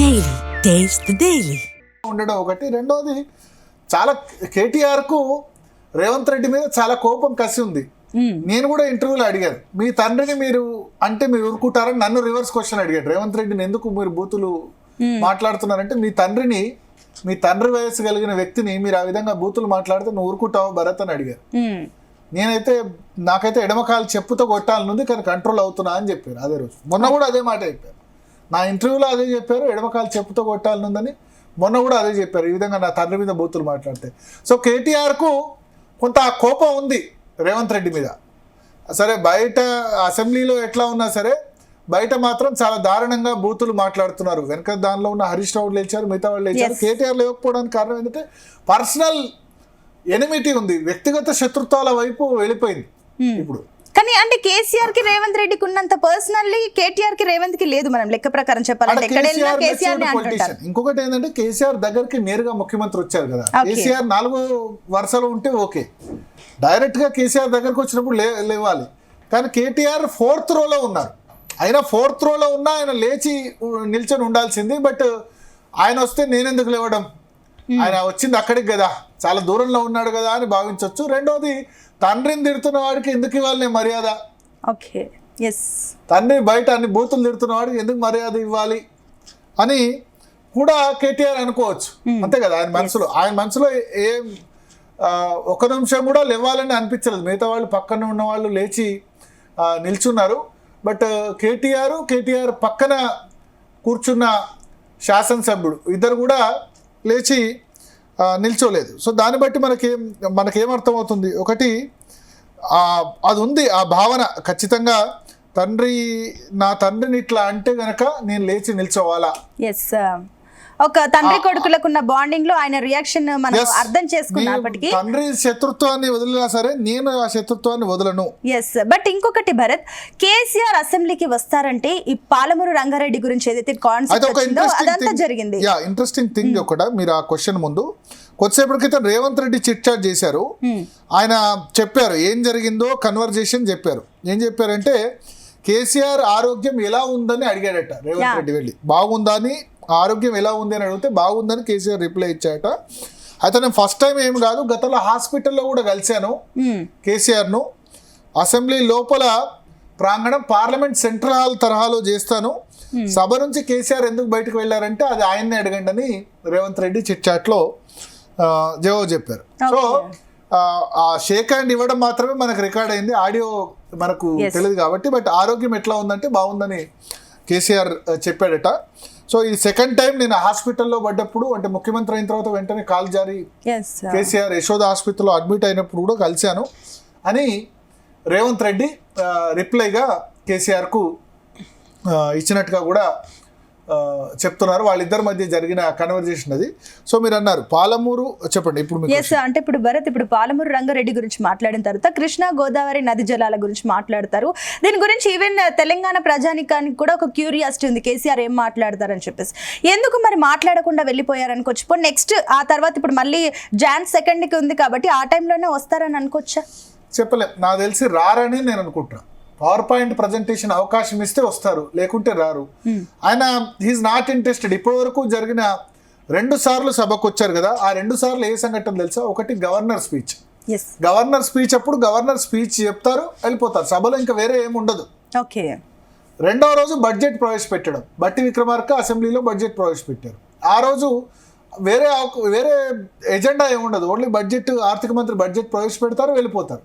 Daily. Taste the Daily. ఉండడం ఒకటి. రెండోది చాలా కేటీఆర్కు రేవంత్ రెడ్డి మీద చాలా కోపం కసి ఉంది. నేను కూడా ఇంటర్వ్యూలో అడిగాను, మీ తండ్రిని మీరు అంటే మీరు ఊరుకుంటారని నన్ను రివర్స్ క్వశ్చన్ అడిగాడు. రేవంత్ రెడ్డిని ఎందుకు మీరు బూతులు మాట్లాడుతున్నారంటే, మీ తండ్రి వయస్సు కలిగిన వ్యక్తిని మీరు ఆ విధంగా బూతులు మాట్లాడితే నువ్వు ఊరుకుంటావు భరత్ అని అడిగారు. నాకైతే ఎడమకాలు చెప్పుతో కొట్టాలనుంది, కానీ కంట్రోల్ అవుతున్నా అని చెప్పారు అదే రోజు. మొన్న కూడా అదే మాట చెప్పారు, నా ఇంటర్వ్యూలో అదే చెప్పారు, ఎడమకాలు చెప్పుతో కొట్టాలనుందని మొన్న కూడా అదే చెప్పారు, ఈ విధంగా నా తండ్రి మీద బూతులు మాట్లాడితే. సో కేటీఆర్కు కొంత కోపం ఉంది రేవంత్ రెడ్డి మీద. సరే బయట అసెంబ్లీలో ఎట్లా ఉన్నా సరే బయట మాత్రం చాలా దారుణంగా బూతులు మాట్లాడుతున్నారు. వెనక దానిలో ఉన్న హరీష్ రావు లేచారు, మిగతా వాళ్ళు లేచారు. కేటీఆర్ లేకపోవడానికి కారణం ఏంటంటే పర్సనల్ ఎనిమిటీ ఉంది, వ్యక్తిగత శత్రుత్వాల వైపు వెళ్ళిపోయింది ఇప్పుడు. కానీ అంటే కేసీఆర్ కి రేవంత్ రెడ్డికి ఉన్నంత పర్సనల్లీ కేటీఆర్ కి రేవంత్ కి లేదు. మనం లెక్క ప్రకారం చెప్పాలంటే ఇంకొకటి ఏంటంటే కేసీఆర్ దగ్గరికి నేరుగా ముఖ్యమంత్రి వచ్చారు కదా. కేసీఆర్ 4 వరుసలో ఉంటే ఓకే, డైరెక్ట్ గా కేసీఆర్ దగ్గరకు వచ్చినప్పుడు లేవాలి. కానీ కేటీఆర్ 4th రోలో ఉన్నారు. ఆయన 4th రోలో ఉన్నా ఆయన లేచి నిల్చొని ఉండాల్సింది. బట్ ఆయన వస్తే నేనెందుకు లేవడం, ఆయన వచ్చింది అక్కడికి కదా, చాలా దూరంలో ఉన్నాడు కదా అని భావించవచ్చు. రెండోది తండ్రిని తిడుతున్న వాడికి ఎందుకు ఇవ్వాలి మర్యాద? తండ్రి బయట అన్ని బూతులు తిడుతున్న వాడికి ఎందుకు మర్యాద ఇవ్వాలి అని కూడా కేటీఆర్ అనుకోవచ్చు. అంతే కదా, ఆయన మనసులో ఏం ఒక నిమిషం కూడా లేవాలని అనిపించలేదు. మిగతా వాళ్ళు పక్కన ఉన్న వాళ్ళు లేచి నిల్చున్నారు. బట్ కేటీఆర్ పక్కన కూర్చున్న శాసనసభ్యుడు ఇద్దరు కూడా లేచి నిల్చోలేదు. సో దాన్ని బట్టి మనకేమర్థమవుతుంది, ఒకటి అది ఉంది ఆ భావన, ఖచ్చితంగా నా తండ్రిని ఇట్లా అంటే గనక నేను లేచి నిల్చోవాలా. ఒక తండ్రి కొడుకులకున్న బాండింగ్ లో ఆయన రియాక్షన్ మనం అర్థం చేసుకున్నప్పటికీ తండ్రి శత్రుత్వాన్ని వదిలినా సరే నేను ఆ శత్రుత్వాన్ని వదలను. బట్ ఇంకొకటి భరత్, కేసీఆర్ అసెంబ్లీకి వస్తారంటే ఈ పాలమూరు రంగారెడ్డి గురించి ఏదైతే కాన్సెప్ట్ అదంతా జరిగింది. ఇంట్రెస్టింగ్ థింగ్ ఒకటి, మీరు ఆ క్వశ్చన్ ముందు కొద్దిసేపటి క్రితం రేవంత్ రెడ్డి చిట్ చాట్ చేశారు. ఆయన చెప్పారు ఏం జరిగిందో, కన్వర్జేషన్ చెప్పారు. ఏం చెప్పారంటే కేసీఆర్ ఆరోగ్యం ఎలా ఉందని అడిగాడట రేవంత్ రెడ్డి. వెళ్ళి బాగుందా అని, ఆరోగ్యం ఎలా ఉంది అని అడిగితే బాగుందని కేసీఆర్ రిప్లై ఇచ్చాట. అయితే నేను ఫస్ట్ టైం ఏం కాదు, గతంలో హాస్పిటల్లో కూడా కలిశాను కేసీఆర్ను. అసెంబ్లీ లోపల ప్రాంగణం పార్లమెంట్ సెంట్రల్ హాల్ తరహాలో చేస్తాను, సభ నుంచి కేసీఆర్ ఎందుకు బయటకు వెళ్ళారంటే అది ఆయన్నే అడగండి అని రేవంత్ రెడ్డి చిట్ చాట్లో జవాబు చెప్పారు. సో ఆ షేక్ హ్యాండ్ ఇవ్వడం మాత్రమే మనకు రికార్డ్ అయింది, ఆడియో మనకు తెలియదు కాబట్టి. బట్ ఆరోగ్యం ఎట్లా ఉందంటే బాగుందని కేసీఆర్ చెప్పాడట. సో ఈ సెకండ్ టైం నేను హాస్పిటల్లో పడ్డప్పుడు, అంటే ముఖ్యమంత్రి అయిన తర్వాత వెంటనే కాల్ జారీ కేసీఆర్ యశోద హాస్పిటల్లో అడ్మిట్ అయినప్పుడు కూడా కలిశాను అని రేవంత్ రెడ్డి రిప్లైగా కేసీఆర్కు ఇచ్చినట్టుగా కూడా చెప్తున్నారు. వాళ్ళిద్దరి మధ్య జరిగిన కన్వర్జేషన్ అది. సో మీరు అన్నారు పాలమూరు, చెప్పండి ఇప్పుడు. అంటే ఇప్పుడు భరత్, ఇప్పుడు పాలమూరు రంగారెడ్డి గురించి మాట్లాడిన తర్వాత కృష్ణా గోదావరి నది జలాల గురించి మాట్లాడతారు. దీని గురించి ఈవెన్ తెలంగాణ ప్రజానికానికి కూడా ఒక క్యూరియాసిటీ ఉంది, కేసీఆర్ ఏం మాట్లాడతారని చెప్పేసి. ఎందుకు మరి మాట్లాడకుండా వెళ్ళిపోయారనుకోవచ్చు. నెక్స్ట్ ఆ తర్వాత ఇప్పుడు మళ్ళీ Jan 2కి ఉంది కాబట్టి ఆ టైంలోనే వస్తారని అనుకోవచ్చా? చెప్పలేం, నాకు తెలిసి రారని నేను అనుకుంటున్నాను. పవర్ పాయింట్ ప్రజెంటేషన్ అవకాశం ఇస్తే వస్తారు, లేకుంటే రారు. ఆయన హీఈస్ నాట్ ఇంట్రెస్టెడ్. ఇప్పటి వరకు జరిగిన 2 సార్లు సభకు వచ్చారు కదా, ఆ 2 సార్లు ఏ సంఘటన తెలుసా? ఒకటి గవర్నర్ స్పీచ్ అప్పుడు గవర్నర్ స్పీచ్ చెప్తారు, వెళ్ళిపోతారు, సభలో ఇంకా వేరే ఏమి ఉండదు. రెండవ రోజు బడ్జెట్ ప్రవేశపెట్టడం, బట్టి విక్రమార్క అసెంబ్లీలో బడ్జెట్ ప్రవేశపెట్టారు. ఆ రోజు వేరే ఎజెండా ఏముండదు, ఓన్లీ బడ్జెట్, ఆర్థిక మంత్రి బడ్జెట్ ప్రవేశపెడతారు, వెళ్ళిపోతారు.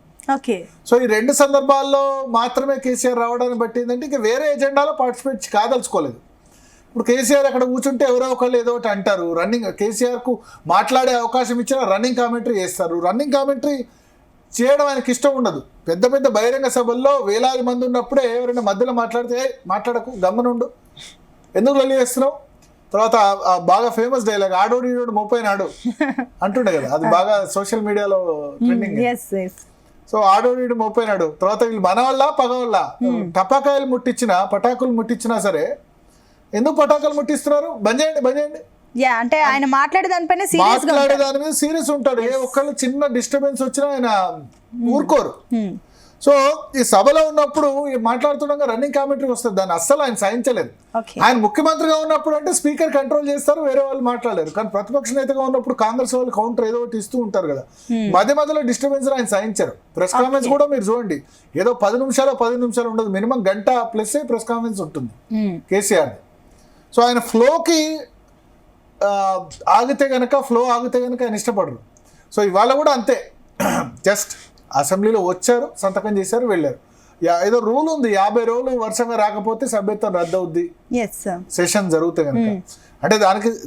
సో ఈ 2 సందర్భాల్లో మాత్రమే కేసీఆర్ రావడాన్ని బట్టి ఏంటంటే ఇంకా వేరే ఎజెండాలో పార్టిసిపేట్ కాదలుచుకోలేదు. ఇప్పుడు కేసీఆర్ అక్కడ కూర్చుంటే ఎవరో ఒకళ్ళు ఏదో ఒకటి అంటారు. కేసీఆర్కు మాట్లాడే అవకాశం ఇచ్చినా రన్నింగ్ కామెంటరీ చేస్తారు. రన్నింగ్ కామెంటరీ చేయడం ఆయనకి ఇష్టం ఉండదు. పెద్ద పెద్ద బహిరంగ సభల్లో వేలాది మంది ఉన్నప్పుడే ఎవరైనా మధ్యలో మాట్లాడితే మాట్లాడకు, గమ్మనుండు, ఎందుకు లొల్లి చేస్తున్నావు. తర్వాత బాగా ఫేమస్ డైలాగ్ ఆడోడు ఈడోడు 30 నాడు అంటుండే కదా, అది బాగా సోషల్ మీడియాలో ట్రెండింగ్. సో ఆడోడు 30 నాడు, తర్వాత వీళ్ళు మన వల్ల పగ వల్ల పటాకులు ముట్టించినా సరే ఎందుకు పటాకులు ముట్టిస్తున్నారు, బంద్ చేయండి. అంటే ఆయన మాట్లాడే దాని మీద సీరియస్ ఉంటాడు. ఏ ఒక్కళ్ళు చిన్న డిస్టర్బెన్స్ వచ్చినా ఆయన ఊరుకోరు. సో ఈ సభలో ఉన్నప్పుడు మాట్లాడుతుండగా రన్నింగ్ కామెంటరీ వస్తుంది, దాన్ని అస్సలు ఆయన సహించలేదు. ఓకే ఆయన ముఖ్యమంత్రిగా ఉన్నప్పుడు అంటే స్పీకర్ కంట్రోల్ చేస్తారు, వేరే వాళ్ళు మాట్లాడలేరు. కానీ ప్రతిపక్ష నేతగా ఉన్నప్పుడు కాంగ్రెస్ వాళ్ళు కౌంటర్ ఏదో ఒకటి ఇస్తూ ఉంటారు కదా, మధ్య మధ్యలో డిస్టర్బెన్స్ ఆయన సహించారు. ప్రెస్ కాన్ఫరెన్స్ కూడా మీరు చూడండి, ఏదో 10 నిమిషాలు ఉండదు, మినిమం గంట ప్లస్ ప్రెస్ కాన్ఫరెన్స్ ఉంటుంది కేసీఆర్. సో ఆయన ఫ్లో ఆగితే గనక ఆయన ఇష్టపడరు. సో ఇవాళ కూడా అంతే, జస్ట్ అసెంబ్లీలో వచ్చారు, సంతకం చేశారు, వెళ్ళారు. ఏదో రూల్ ఉంది, 50 రోజులు వర్షంగా రాకపోతే సభ్యత్వం రద్దు అవుద్ది సెషన్ జరిగితే కనుక. అంటే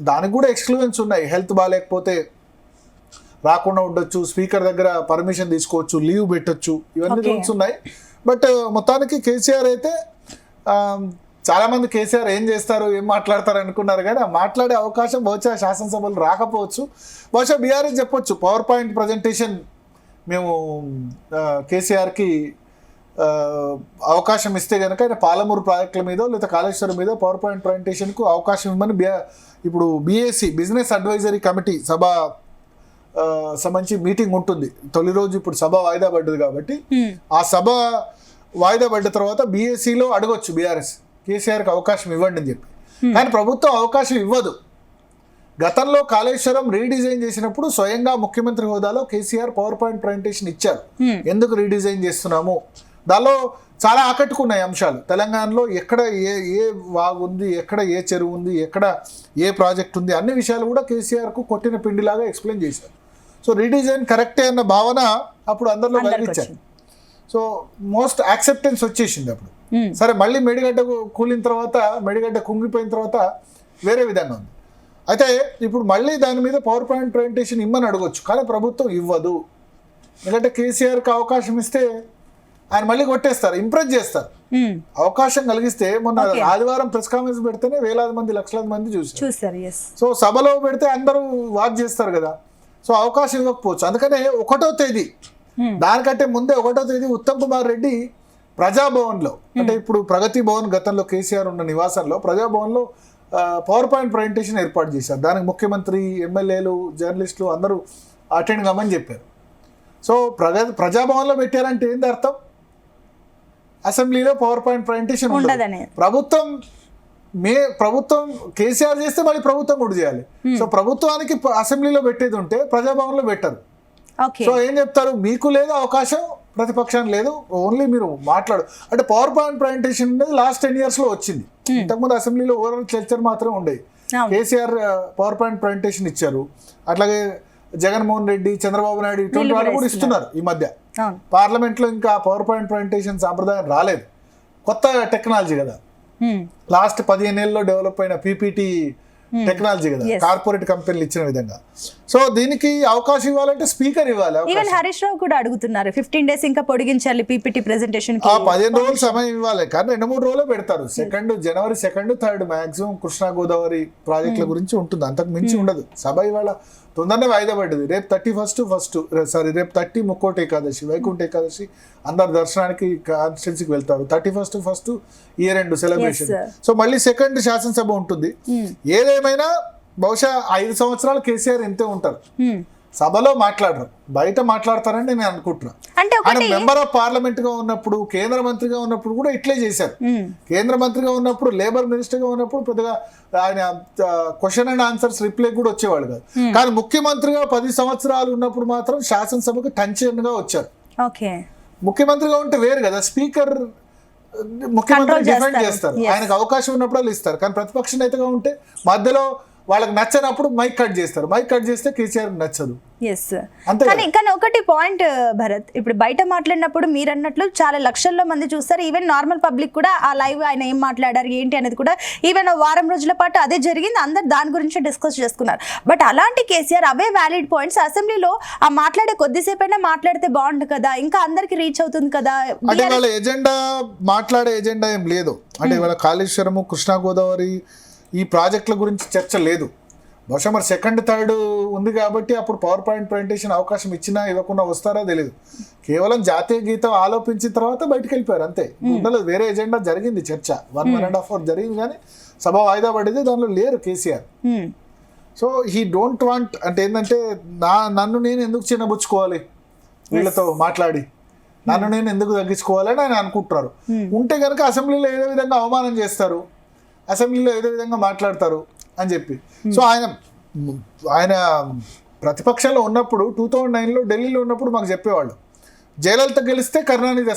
దానికి కూడా ఎక్స్క్లూజన్స్ ఉన్నాయి. హెల్త్ బాగాలేకపోతే రాకుండా ఉండొచ్చు, స్పీకర్ దగ్గర పర్మిషన్ తీసుకోవచ్చు, లీవ్ పెట్టొచ్చు, ఇవన్నీ రూల్స్ ఉన్నాయి. బట్ మొత్తానికి కేసీఆర్ అయితే చాలా మంది కేసీఆర్ ఏం చేస్తారు, ఏం మాట్లాడతారు అనుకున్నారు, కానీ మాట్లాడే అవకాశం బహుశా శాసనసభలు రాకపోవచ్చు. బహుశా బీఆర్ఎస్ చెప్పొచ్చు, పవర్ పాయింట్ ప్రజెంటేషన్ మేము కేసీఆర్కి అవకాశం ఇస్తే కనుక ఆయన పాలమూరు ప్రాజెక్టుల మీద లేదా కాళేశ్వరం మీద పవర్ పాయింట్ ప్రజెంటేషన్కు అవకాశం ఇవ్వమని ఇప్పుడు BAC బిజినెస్ అడ్వైజరీ కమిటీ సభ సంబంధించి మీటింగ్ ఉంటుంది. తొలి రోజు ఇప్పుడు సభ వాయిదా పడ్డది కాబట్టి ఆ సభ వాయిదా పడ్డ తర్వాత BACలో అడగొచ్చు బీఆర్ఎస్ కేసీఆర్కి అవకాశం ఇవ్వండి అని చెప్పి. కానీ ప్రభుత్వం అవకాశం ఇవ్వదు. గతంలో కాళేశ్వరం రీడిజైన్ చేసినప్పుడు స్వయంగా ముఖ్యమంత్రి హోదాలో కేసీఆర్ పవర్ పాయింట్ ప్రజెంటేషన్ ఇచ్చారు, ఎందుకు రీడిజైన్ చేస్తున్నాము. దానిలో చాలా ఆకట్టుకున్నాయి అంశాలు. తెలంగాణలో ఎక్కడ ఏ వాగు ఉంది, ఎక్కడ ఏ చెరువు ఉంది, ఎక్కడ ఏ ప్రాజెక్ట్ ఉంది, అన్ని విషయాలు కూడా కేసీఆర్కు కొట్టిన పిండిలాగా ఎక్స్ప్లెయిన్ చేశారు. సో రీడిజైన్ కరెక్టే అన్న భావన అప్పుడు అందరిలో కలిగించారు. సో మోస్ట్ యాక్సెప్టెన్స్ వచ్చేసింది అప్పుడు. సరే మళ్ళీ మేడిగడ్డ కూలిన తర్వాత, మేడిగడ్డ కుంగిపోయిన తర్వాత వేరే విధంగా ఉంది. అయితే ఇప్పుడు మళ్ళీ దాని మీద పవర్ పాయింట్ ప్రజెంటేషన్ ఇమ్మని అడగొచ్చు, కానీ ప్రభుత్వం ఇవ్వదు. ఎందుకంటే కేసీఆర్కి అవకాశం ఇస్తే ఆయన మళ్ళీ కొట్టేస్తారు, ఇంప్రెస్ చేస్తారు. అవకాశం కలిగిస్తే మొన్న ఆదివారం ప్రెస్ కాన్ఫరెన్స్ పెడితేనే వేలాది మంది, లక్షలాది మంది చూసారు. సో సభలో పెడితే అందరూ వాచ్ చేస్తారు కదా, సో అవకాశం ఇవ్వకపోవచ్చు. అందుకనే 1వ తేదీ, దానికంటే ముందే 1వ తేదీ ఉత్తమ్ కుమార్ రెడ్డి ప్రజాభవన్లో, అంటే ఇప్పుడు ప్రగతి భవన్ గతంలో కేసీఆర్ ఉన్న నివాసంలో ప్రజాభవన్లో పవర్ పాయింట్ ప్రజెంటేషన్ ఏర్పాటు చేశారు. దానికి ముఖ్యమంత్రి, ఎమ్మెల్యేలు, జర్నలిస్టులు అందరూ అటెండ్ కమ్మని చెప్పారు. సో ప్రజాభవన్లో పెట్టారంటే ఏంది అర్థం? అసెంబ్లీలో పవర్ పాయింట్ ప్రజెంటేషన్ ఉండదు. ప్రభుత్వం కేసీఆర్ చేస్తే మళ్ళీ ప్రభుత్వం కూడా చేయాలి. సో ప్రభుత్వానికి అసెంబ్లీలో పెట్టేది ఉంటే ప్రజాభవన్లో పెట్టరు. సో ఏం చెప్తారు, మీకు లేదు అవకాశం, ప్రతిపక్షానికి లేదు, ఓన్లీ మీరు మాట్లాడు. అంటే పవర్ పాయింట్ ప్రజెంటేషన్ అనేది లాస్ట్ 10 yearsలో వచ్చింది. ఇంతకుముందు అసెంబ్లీలో ఓవరాల్ చర్చలు మాత్రం ఉండేవి. కేసీఆర్ పవర్ పాయింట్ ప్రజెంటేషన్ ఇచ్చారు, అట్లాగే జగన్మోహన్ రెడ్డి, చంద్రబాబు నాయుడు ఇటువంటి వాళ్ళు కూడా ఇస్తున్నారు. ఈ మధ్య పార్లమెంట్లో ఇంకా పవర్ పాయింట్ ప్రజెంటేషన్ సాంప్రదాయం రాలేదు, కొత్త టెక్నాలజీ కదా, లాస్ట్ 15 ఏళ్ళలో డెవలప్ అయిన PPT టెక్నాలజీ కదా, కార్పొరేట్ కంపెనీలు ఇచ్చిన విధంగా. సో దీనికి అవకాశం ఇవ్వాలంటే స్పీకర్ ఇవ్వాలి. ఈవెన్ హరీష్ రావు కూడా అడుగుతున్నారు 15 days ఇంకా పొడిగించాలి PPT ప్రెజెంటేషన్ కి. 15 రోజులు సమయం ఇవ్వాలి, కానీ 2-3 రోజులు పెడతారు. జనవరి 2, 3 మాక్సిమం కృష్ణా గోదావరి ప్రాజెక్టుల గురించి ఉంటుంది, అంతకు మించి ఉండదు. సభ ఇవాళ తొందరనే వాయిదా పడ్డది. రేపు 30 ముక్కోటి ఏకాదశి, వైకుంఠ ఏకాదశి, అందరు దర్శనానికి కాన్స్టిట్యున్సీకి వెళ్తారు. 31 ఇయర్ ఎండ్ సెలబ్రేషన్. సో మళ్ళీ 2nd శాసనసభ ఉంటుంది. ఏదేమైనా బహుశా 5 సంవత్సరాలు కేసీఆర్ ఇంతే ఉంటారు. సభలో మాట్లాడరు, బయట మాట్లాడతారని నేను అనుకుంటున్నా. ఆయన మెంబర్ ఆఫ్ పార్లమెంట్ గా ఉన్నప్పుడు, కేంద్ర మంత్రిగా ఉన్నప్పుడు కూడా ఇట్లే చేశారు. కేంద్ర మంత్రిగా ఉన్నప్పుడు, లేబర్ మినిస్టర్ గా ఉన్నప్పుడు పెద్దగా ఆయన క్వశ్చన్ అండ్ ఆన్సర్స్ రిప్లై కూడా వచ్చేవాళ్ళు కాదు. కానీ ముఖ్యమంత్రిగా 10 సంవత్సరాలు ఉన్నప్పుడు మాత్రం శాసనసభకు టెన్షన్ గా వచ్చారు. ముఖ్యమంత్రిగా ఉంటే వేరు కదా, స్పీకర్ ముఖ్యమంత్రి డిఫెండ్ చేస్తారు, ఆయనకు అవకాశం ఉన్నప్పుడు వాళ్ళు ఇస్తారు. కానీ ప్రతిపక్ష నేతగా ఉంటే మధ్యలో వాళ్ళకి నచ్చనప్పుడు మైక్ కట్ చేస్తారు. మైక్ కట్ చేస్తే కేసీఆర్ నచ్చదు. కానీ ఒకటి పాయింట్ భరత్, ఇప్పుడు బయట మాట్లాడినప్పుడు మీరు అన్నట్లు చాలా లక్షల్లో మంది చూస్తారు. ఈవెన్ నార్మల్ పబ్లిక్ కూడా ఆ లైవ్ ఆయన ఏం మాట్లాడారు ఏంటి అనేది కూడా ఈవెన్ వారం రోజుల పాటు అదే జరిగింది, అందరు దాని గురించి డిస్కస్ చేసుకున్నారు. బట్ అలాంటి కేసీఆర్ అవే వ్యాలిడ్ పాయింట్స్ అసెంబ్లీలో ఆ మాట్లాడే కొద్దిసేపైనా మాట్లాడితే బాగుండు కదా, ఇంకా అందరికి రీచ్ అవుతుంది కదా. అంటే వాళ్ళ ఎజెండా, మాట్లాడే ఎజెండా ఏం లేదు. అంటే వాళ్ళ కాళేశ్వరము, కృష్ణా గోదావరి ఈ ప్రాజెక్టుల గురించి చర్చ లేదు. బహుశా మరి 2nd, 3rd ఉంది కాబట్టి అప్పుడు పవర్ పాయింట్ ప్రజెంటేషన్ అవకాశం ఇచ్చినా ఇవ్వకుండా వస్తారో తెలియదు. కేవలం జాతీయ గీతం ఆలోపించిన తర్వాత బయటకు వెళ్ళిపోయారు అంతే. ఉండలేదు, వేరే ఎజెండా జరిగింది చర్చ 1.5 hour జరిగింది, కానీ సభ వాయిదా పడింది, దానిలో లేరు KCR. So he don't want, అంటే ఏంటంటే నన్ను నేను ఎందుకు చిన్నబుచ్చుకోవాలి వీళ్ళతో మాట్లాడి, నన్ను నేను ఎందుకు తగ్గించుకోవాలని ఆయన అనుకుంటున్నారు. ఉంటే కనుక అసెంబ్లీలో ఏదో విధంగా అవమానం చేస్తారు, అసెంబ్లీలో ఏదో విధంగా మాట్లాడతారు అని చెప్పి. సో ఆయన ప్రతిపక్షంలో ఉన్నప్పుడు 2009లో ఢిల్లీలో ఉన్నప్పుడు మాకు చెప్పేవాళ్ళు, జయలలిత గెలిస్తే కరుణానిధి